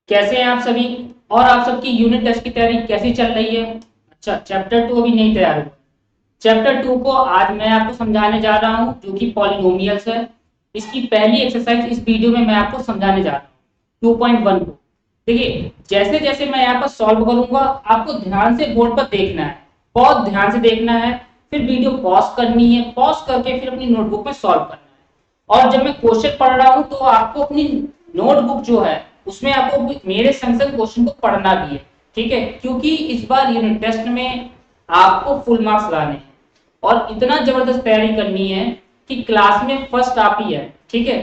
कैसे हैं आप सभी? और आप सबकी यूनिट टेस्ट की तैयारी कैसी चल रही है? अच्छा, चैप्टर 2 अभी नहीं तैयार हुआ। चैप्टर 2 को आज मैं आपको समझाने जा रहा हूं, जो कि पॉलिनोमियल्स है। इसकी पहली एक्सरसाइज इस वीडियो में मैं आपको समझाने जा रहा हूं, 2.1 को। देखिए, जैसे जैसे मैं यहाँ पर सॉल्व करूंगा, आपको ध्यान से बोर्ड पर देखना है, बहुत ध्यान से देखना है। फिर वीडियो पॉज करनी है, पॉज करके फिर अपनी नोटबुक में सॉल्व करना है। और जब मैं क्वेश्चन पढ़ रहा हूं तो आपको अपनी नोटबुक जो है उसमें आपको मेरे संग संग क्वेश्चन को पढ़ना भी है, ठीक है? क्योंकि इस बार यूनिट टेस्ट में आपको फुल मार्क्स लाने हैं और इतना जबरदस्त तैयारी करनी है कि क्लास में फर्स्ट आप ही है, ठीक है?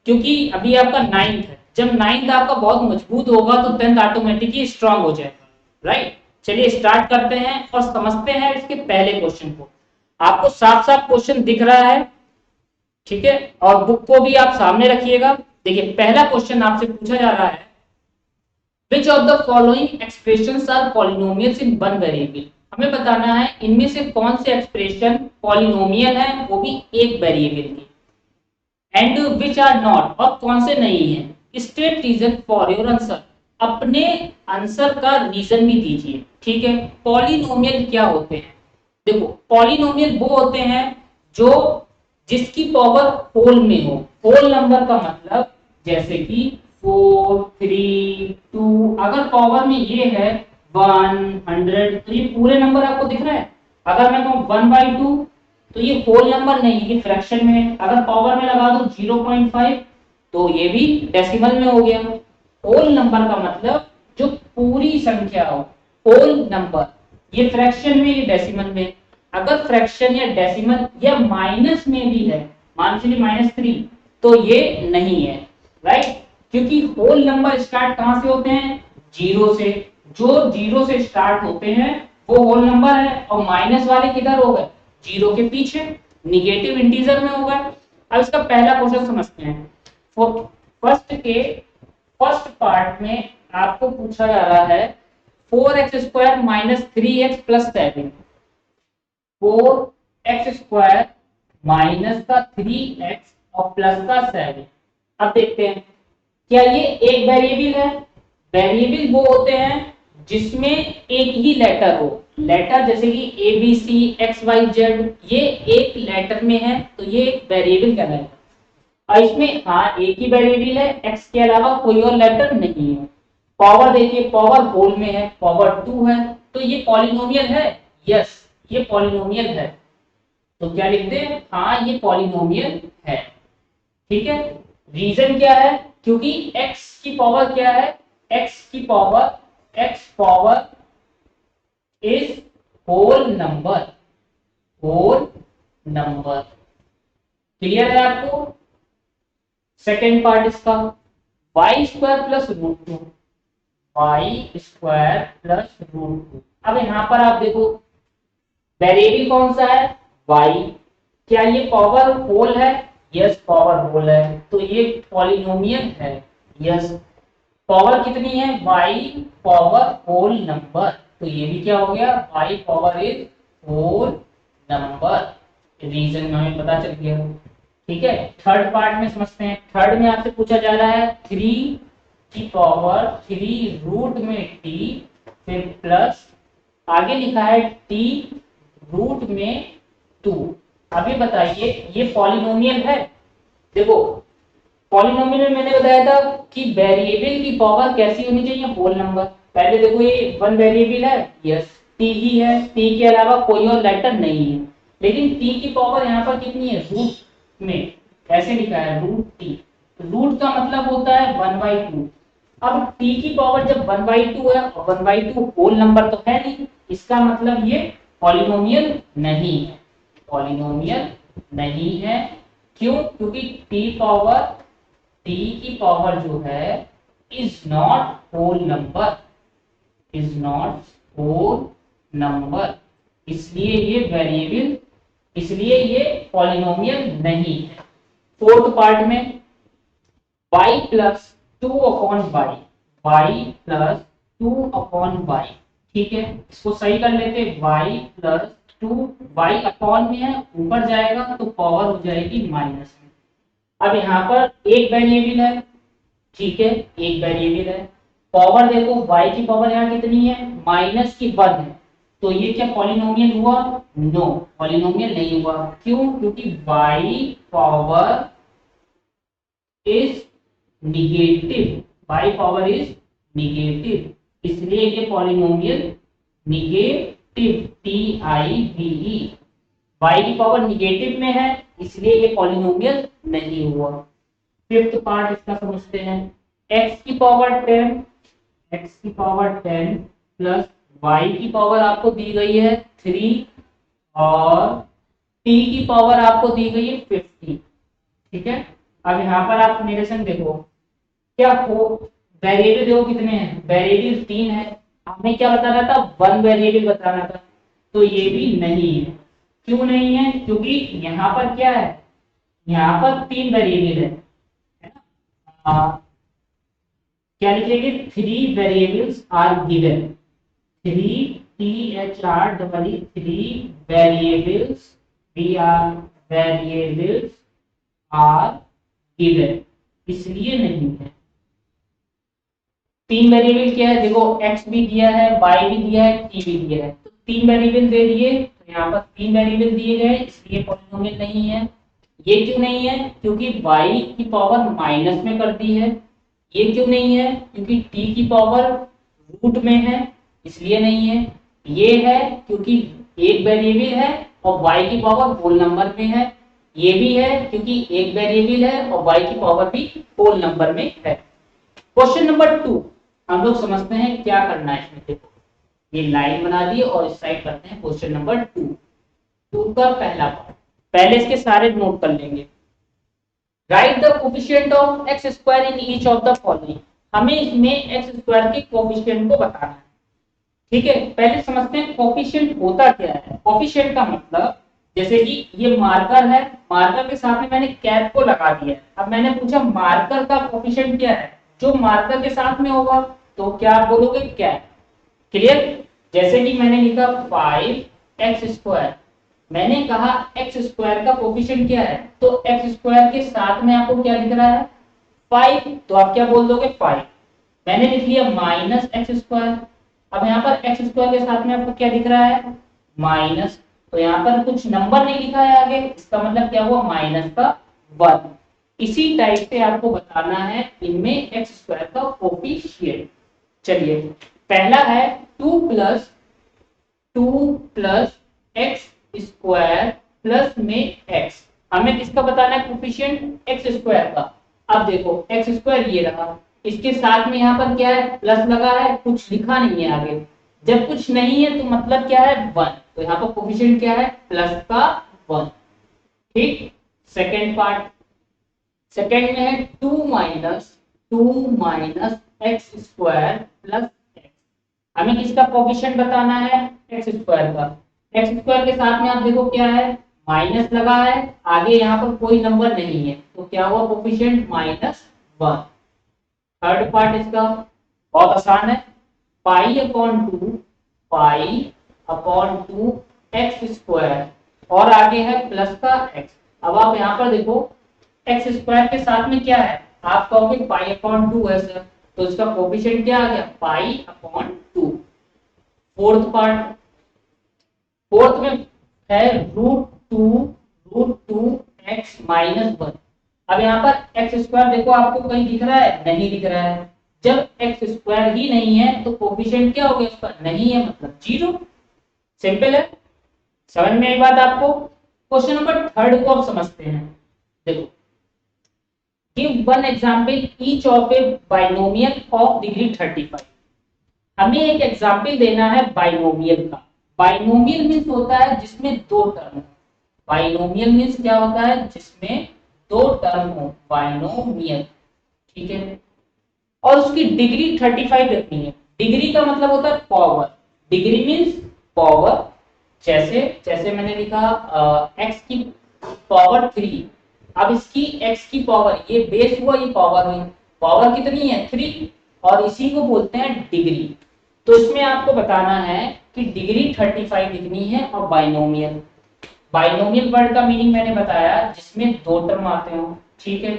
क्योंकि अभी आपका 9th है, जब 9th आपका बहुत मजबूत होगा तो 10th ऑटोमेटिकली स्ट्रांग हो जाएगा, राइट? चलिए स्टार्ट करते हैं और समझते हैं इसके पहले क्वेश्चन को। आपको साफ साफ क्वेश्चन दिख रहा है, ठीक है? और बुक को भी आप सामने रखिएगा। देखिए, पहला क्वेश्चन आपसे पूछा जा रहा है, which of the following expressions are polynomials in one variable. हमें बताना है इनमें से कौन से एक्सप्रेशन पॉलिनोमियल है, वो भी एक वेरिएबल की। एंड विच आर नॉट, और कौन से नहीं है। State reason for your answer, अपने आंसर का रीजन भी दीजिए, ठीक है? पॉलिनोमियल क्या होते हैं? देखो, पॉलिनोमियल वो होते हैं जो जिसकी पावर होल में हो। होल नंबर का मतलब जैसे कि 4, 3, 2, अगर पावर में ये है 100, तो ये पूरे नंबर आपको दिख रहा है। अगर मैं कहूँ 1/2, तो ये होल नंबर नहीं, ये फ्रैक्शन में है। अगर पावर में लगा दो 0.5, तो ये भी डेसिमल में हो गया। होल नंबर का मतलब जो पूरी संख्या हो, होल नंबर। ये फ्रैक्शन में, ये डेसिमल में। अगर फ्रैक्शन या डेसिमल या माइनस में भी है, मान लीजिए -3, तो ये नहीं है, राइट? क्योंकि होल नंबर स्टार्ट कहां से होते हैं? जीरो से। जो जीरो से स्टार्ट होते हैं वो होल नंबर है, और माइनस वाले किधर हो गए? जीरो के पीछे, निगेटिव इंटीजर में हो गए। अब इसका पहला क्वेश्चन समझते हैं। फर्स्ट पार्ट में आपको पूछा जा रहा है 4x² - 3x + 7। 4x² माइनस का 3x और प्लस का 7। अब देखते हैं, क्या ये एक वेरिएबल है? वेरिएबल वो होते हैं जिसमें एक ही लेटर हो। लेटर जैसे कि A B C X Y Z, ये एक लेटर में है तो ये एक वेरिएबल कहलाएगा। और इसमें हाँ एक ही वेरिएबल है, एक्स के अलावा कोई और लेटर नहीं है। पावर देखिए, पावर होल में है, पावर 2 है, तो ये पॉलिनोमियल है। यस, ये पॉलिनोमियल है। तो क्या लिखते हैं? हाँ, ये पॉलिनोमियल है, ठीक है? रीजन क्या है? क्योंकि x की पावर क्या है? x power is whole number. Whole number clear है आपको? सेकेंड पार्ट इसका, y² + √2। y² + √2। अब यहां पर आप देखो, वेरिएबल कौन सा है? y। क्या ये पावर होल है? यस, पावर होल है, तो ये पॉलिनोमियल है। यस, पावर कितनी है? y पावर होल नंबर, तो ये भी क्या हो गया? y power is whole number. Reason में हमें पता चल गया, ठीक है? थर्ड पार्ट में समझते हैं। थर्ड में आपसे पूछा जा रहा है 3 की पावर 3 रूट में t, फिर प्लस आगे लिखा है t रूट में 2। अभी बताइए, ये पॉलिनोमियल है? देखो, पॉलिनोमियल में मैंने बताया था कि वेरिएबल की पावर कैसी होनी चाहिए? Whole number. पहले देखो, ये वन वेरिएबल है, यस, टी ही है, टी के अलावा कोई और लेटर नहीं है। लेकिन टी की पावर यहाँ पर कितनी है? रूट में, ऐसे लिखा है √t। रूट का मतलब होता है 1/2। अब t की पावर जब 1/2 है, और 1/2 होल नंबर तो है नहीं, इसका मतलब ये पॉलिनोमियल नहीं है। पॉलिनोमियल नहीं है। क्यों? क्योंकि t की पावर जो है is not whole number, is not whole number, इसलिए ये वेरिएबल, इसलिए ये पॉलिनोमियल नहीं है। फोर्थ पार्ट में y + 2/y, y + 2/y, ठीक है? इसको सही कर लेते, y + 2, y अपॉन में है, ऊपर जाएगा तो पावर हो जाएगी माइनस में। अब यहाँ पर एक वेरिएबल है, ठीक है, एक वेरिएबल है, पावर देखो y की पावर यहाँ कितनी है, -1 है, तो ये क्या पॉलिनोमियल हुआ? नो, पॉलिनोमियल नहीं हुआ। क्यों? क्योंकि y power is negative, y power is negative, इसलिए ये पॉलिनोमियल निगेटिव, TIVE, y की पावर निगेटिव में है, इसलिए ये पॉलिनोमियल नहीं हुआ। फिफ्थ पार्ट इसका समझते हैं। x की पावर 10 प्लस y की पावर आपको दी गई है 3 और t की पावर आपको दी गई है 50। ठीक है, अब यहाँ पर आप मेरे संग देखो, क्या हो वेरिएबल देखो कितने हैं, वेरिएबल 3 है, हमें क्या बताना था, 1 वेरिएबल बताना था, तो ये भी नहीं है। क्यों नहीं है? क्योंकि यहाँ पर क्या है, यहाँ पर 3 वेरिएबल है ना। क्या लिखेंगे, 3 variables are given, 3 variables are given, इसलिए नहीं है। 3 वेरिएबल क्या है, देखो x भी दिया है, y भी दिया है, t भी दिया है, तो 3 वेरिएबल दे दिए, तो यहाँ पर 3 वेरिएबल दिए गए, इसलिए पॉलिनोमियल नहीं है। ये क्यों नहीं है? क्योंकि y की पावर माइनस में कर दी है। ये क्यों नहीं है? क्योंकि t की पावर रूट में है, इसलिए नहीं है। ये है क्योंकि एक वेरिएबल है और y की पावर होल नंबर में है। ये भी है क्योंकि एक वेरिएबल है और y की पावर भी होल नंबर में है। क्वेश्चन नंबर 2 हम लोग समझते हैं क्या करना है इसमें। देखो ये लाइन बना दी और इस साइड करते हैं क्वेश्चन नंबर 2 का पहला पार्ट। पहले इसके सारे नोट कर लेंगे। Right the coefficient of x square in each of the following. हमें इसमें एक्स स्क्वायर के कोफिशिएंट को बताना है। ठीक है, पहले समझते हैं कोफिशिएंट होता क्या है। कोफिशिएंट का मतलब, जैसे कि ये मार्कर है, मार्कर के साथ में मैंने कैप को लगा दिया। अब मैंने पूछा मार्कर का कोफिशिएंट क्या है, जो मार्कर के साथ में होगा, तो क्या आप बोलोगे, कैप। क्लियर? जैसे कि मैंने लिखा 5x², मैंने कहा एक्स स्क्वायर का कोफिशिएंट क्या है, तो एक्स स्क्वायर के साथ में आपको क्या दिख रहा है, 5, तो आप क्या बोल दोगे, 5। मैंने लिख लिया -x²। अब यहाँ पर एक्स स्क्वायर के साथ में आपको क्या दिख रहा है, माइनस, तो यहाँ पर कुछ नंबर नहीं लिखा है आगे, इसका मतलब क्या हुआ, -1। इसी टाइप से आपको बताना है इनमें एक्स स्क्वायर का कोफिशिएंट। चलिए, पहला है 2 प्लस एक्स स्क्वायर प्लस में x। हमें किसका बताना है कोफिशिएंट, एक्स स्क्वायर का। अब देखो एक्स स्क्वायर ये रहा, इसके साथ में यहाँ पर क्या है, प्लस लगा है, कुछ लिखा नहीं है आगे। जब कुछ नहीं है तो मतलब क्या है, 1, तो यहाँ पर कोफिशिएंट क्या है, प्लस का 1। ठीक, सेकेंड पार्ट, सेकेंड में है 2 minus x square plus x. हमें किसका कोफिशिएंट बताना है, एक्स स्क्वायर का। एक्स स्क्वायर के साथ में आप देखो क्या है, माइनस लगा है, आगे यहाँ पर कोई नंबर नहीं है, तो क्या हुआ कोफिशिएंट, -1। थर्ड पार्ट इसका बहुत आसान है, पाई अपॉन 2 एक्स स्क्वायर, और आगे है प्लस का एक्स। अब आप यहाँ पर देखो एक्स स्क्वायर के साथ में क्या है, आप कहोगे पाई/2 है सर, तो इसका कोफिशिएंट क्या आ गया, पाई/2। फोर्थ पार्ट, फोर्थ में है √2 x - 1। अब यहाँ पर एक्स स्क्वायर देखो आपको कहीं दिख रहा है, नहीं दिख रहा है। जब एक्स स्क्वायर ही नहीं है तो कोफिशिएंट क्या हो गया इसका, नहीं है, मतलब 0। सिंपल है, समझ में आई बात आपको। क्वेश्चन नंबर 3 को आप समझते हैं। देखो, give one example each of A binomial of degree 35। हमें एक एग्जांपल देना है बाइनोमियल का। बाइनोमियल मींस होता है जिसमें दो टर्म हो। बाइनोमियल मींस क्या होता है, जिसमें दो टर्म हो, बाइनोमियल। ठीक है, और उसकी डिग्री 35 रखनी है। डिग्री का मतलब होता है पावर, डिग्री मींस पावर। जैसे जैसे मैंने लिखा x की पावर 3, अब इसकी x की पावर, ये बेस हुआ, ये पावर हुई, पावर कितनी है, 3, और इसी को बोलते हैं डिग्री। तो इसमें आपको बताना है कि डिग्री 35 लिखनी है। और बाइनोमियल, बाइनोमियल वर्ड का मीनिंग मैंने बताया, जिसमें दो टर्म आते हो। ठीक है,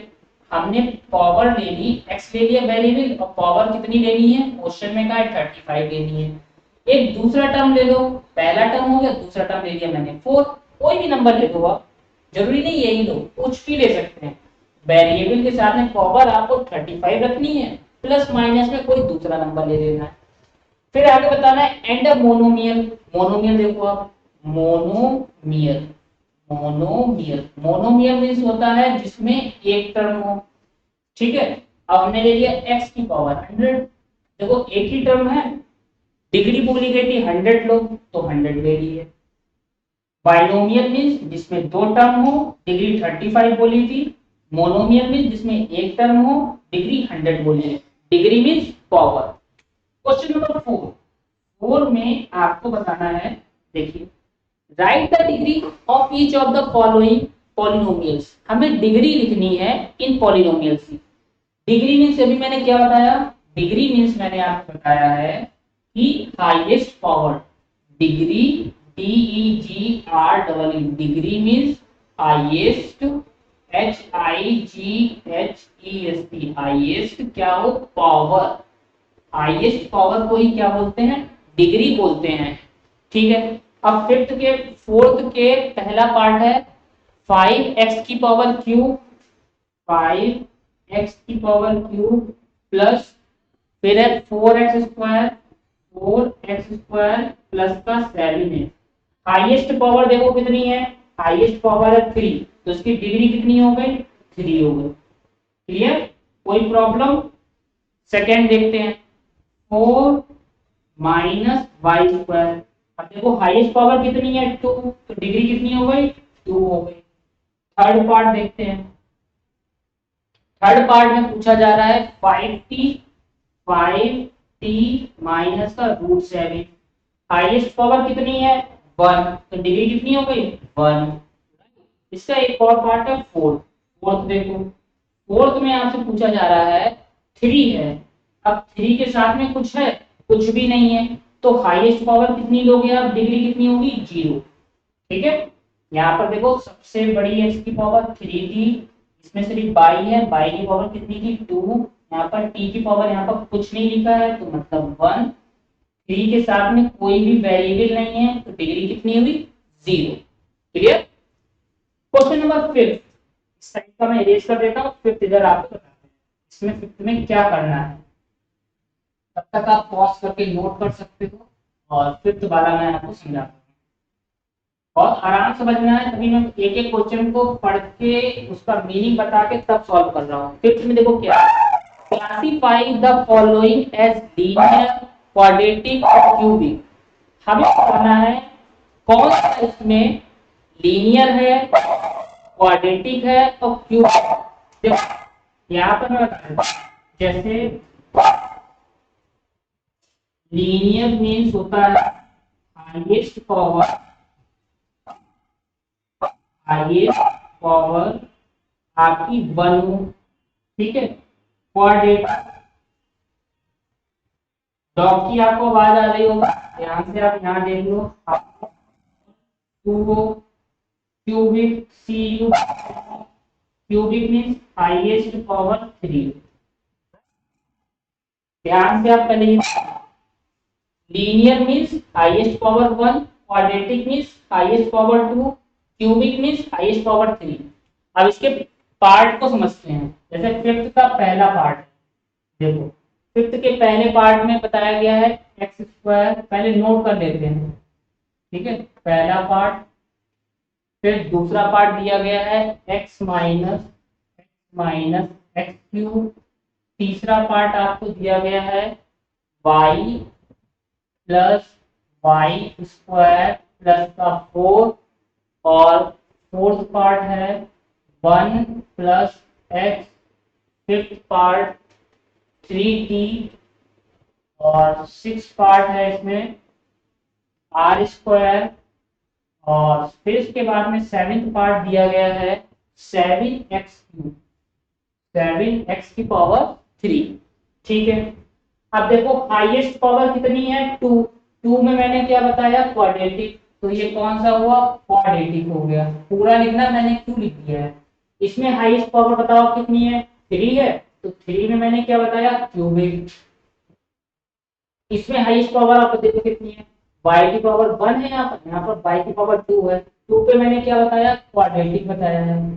हमने पावर ले ली, x ले लिया वेरिएबल, और पावर कितनी लेनी है, क्वेश्चन में कहा है 35 लेनी है। एक दूसरा टर्म ले लो, पहला टर्म हो गया, दूसरा टर्म ले लिया मैंने 4, कोई भी नंबर ले लो आप, जरूरी नहीं यही लो, कुछ भी ले सकते हैं। वेरिएबल के साथ में पावर आपको 35 रखनी है, प्लस माइनस में कोई दूसरा नंबर ले लेना है। फिर आगे बताना है एंड मोनोमियल। मोनोमियल देखो आप, मोनोमियल, मोनोमियल, मोनोमियल मीन्स होता है जिसमें एक टर्म हो। ठीक है, अब हमने ले लिया x की पावर 100, देखो एक ही टर्म है, डिग्री बोली गई थी 100 लो, तो 100 ले ली है। बाइनोमियल मीन्स जिसमें दो टर्म हो, डिग्री 35 बोली थी। मोनोमियल मीन्स जिसमें एक टर्म हो, डिग्री 100 बोली है। Degree means power. Question number 4 में आपको बताना है, देखिए, right the degree of each of the following polynomials. हमें डिग्री लिखनी है इन पॉलिनोमियल्स की। डिग्री मीन्स अभी मैंने क्या बताया, डिग्री मीन्स मैंने आपको बताया है कि highest power. Degree, DEGREE, degree means highest, HIGHEST, highest क्या हो, पावर। हाईएस्ट पावर को ही क्या बोलते हैं, डिग्री बोलते हैं। ठीक है, अब फोर्थ के पहला पार्ट है 5x की पावर क्यूब, 5x की पावर क्यूब प्लस, फिर है 4x square, 4x square plus का 7 है। हाईएस्ट पावर देखो कितनी है, हाईएस्ट पावर है 3, तो इसकी डिग्री कितनी हो गई, 3 हो गई। क्लियर, कोई प्रॉब्लम। सेकेंड देखते हैं, 4 माइनस वाई स्क्वायर। अब देखो हाईएस्ट पावर कितनी है 2, तो डिग्री कितनी हो गई, 2 हो गई। थर्ड पार्ट देखते हैं, थर्ड पार्ट में पूछा जा रहा है 5t माइनस का रूट 7। हाईएस्ट पावर कितनी है 1, तो डिग्री कितनी हो गई 1। इसका एक और पार्ट है फोर्थ। फोर्थ देखो, फोर्थ में आपसे पूछा जा रहा है 3 है। अब 3 के साथ में कुछ है, कुछ भी नहीं है, तो हाईएस्ट पावर कितनी लोगे आप, डिग्री कितनी होगी 0। ठीक है, यहाँ पर देखो सबसे बड़ी x की पावर 3 थी, इसमें सिर्फ बाई है, बाई की पावर कितनी थी 2। यहाँ पर t की पावर यहाँ पर कुछ नहीं लिखा है, तो मतलब 1। 3 के साथ में कोई भी वेरिएबल नहीं है, तो डिग्री कितनी हुई 0। क्लियर। क्वेश्चन नंबर 5, इस साइड का मैं इरेज कर देता हूँ, फिफ्थ इधर आपको बताते हैं इसमें फिफ्थ में क्या करना है। तब तक आप पॉज करके नोट कर सकते हो, और फिफ्थ वाला मैं आपको समझाता हूँ। और आराम से समझना है, तभी मैं एक एक क्वेश्चन को पढ़ के उसका मीनिंग बता के तब सॉल्व कर रहा हूँ। फिफ्थ में देखो क्या है, classify the following as linear, quadratic और क्यूबिक। हमें बताना है कौन सा इसमें लीनियर है, क्वाड्रेटिक है और क्यूबिक। देखो यहाँ पर मैं बताऊँ, जैसे लीनियर मीन्स होता है हाईएस्ट पावर, हाईएस्ट पावर आपकी 1 हो। ठीक है, क्वाड्रेटिक, डॉग की आपको आवाज आ रही होगी, ध्यान से आप यहाँ देख लो, आपको 2 हो। Cubic, CU, cubic means highest power 3। ध्यान से आप पहले linear means highest power 1, quadratic means highest power 2, cubic means highest power 3। अब इसके पार्ट को समझते हैं। जैसे फिफ्थ का पहला पार्ट, देखो फिफ्थ के पहले पार्ट में बताया गया है एक्स स्क्वायर, पहले नोट कर लेते हैं। ठीक है, पहला पार्ट, फिर दूसरा पार्ट दिया गया है एक्स माइनस एक्स क्यूब। तीसरा पार्ट आपको दिया गया है y plus y square plus का 4, और फोर्थ पार्ट है 1 plus x, fifth part 3t, और सिक्स पार्ट है इसमें आर स्क्वायर, और फिर इसके बाद में सेवेंथ पार्ट दिया गया है 7x क्यूब, 7x की पावर 3। ठीक है, अब देखो हाईएस्ट पावर कितनी है 2, 2 में मैंने क्या बताया क्वाड्रेटिक, तो ये कौन सा हुआ क्वाड्रेटिक हो गया। पूरा लिखना मैंने क्यों लिख दिया है, इसमें हाईएस्ट पावर बताओ कितनी है 3 है तो 3 में मैंने क्या बताया, क्यूबिक। इसमें हाईएस्ट पावर आपको देखो कितनी है, y की पावर 1 है, यहाँ पर y की पावर 2 है। 2 पे मैंने क्या बताया, क्वाड्रेटिक बताया है।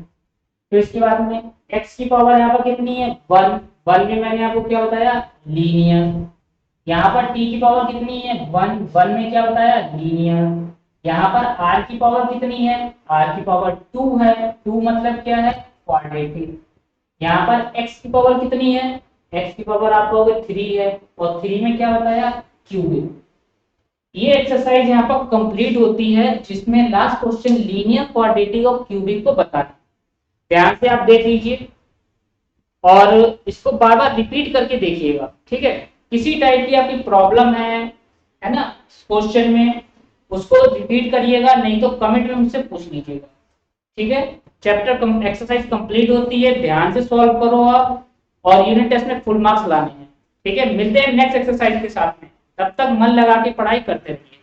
फिर इसके बाद में x की पावर यहाँ पर कितनी है, 1। 1 में मैंने आपको क्या बताया, लीनियर। यहाँ पर t की पावर कितनी है, 1। 1 में क्या बताया, लीनियर। यहाँ पर r की पावर कितनी है, r की पावर 2 है। 2 मतलब क्या है, क्वाड्रेटिक। यहाँ पर x की पावर कितनी है, x की पावर आप कहोगे 3 है, और 3 में क्या बताया, क्यूबिक। ये एक्सरसाइज यहाँ पर कंप्लीट होती है, जिसमें लास्ट क्वेश्चन लीनियर, क्वाड्रेटिक और क्यूबिक को बताना। ध्यान से आप देख लीजिए और इसको बार बार रिपीट करके देखिएगा, ठीक है। किसी टाइप की आपकी प्रॉब्लम है ना क्वेश्चन में, उसको रिपीट करिएगा, नहीं तो कमेंट में मुझसे पूछ लीजिएगा, ठीक है। चैप्टर एक्सरसाइज कंप्लीट होती है, ध्यान से सॉल्व करो आप, और यूनिट टेस्ट में फुल मार्क्स लाने हैं, ठीक है। मिलते हैं नेक्स्ट एक्सरसाइज के साथ में, तब तक मन लगा के पढ़ाई करते रहिए।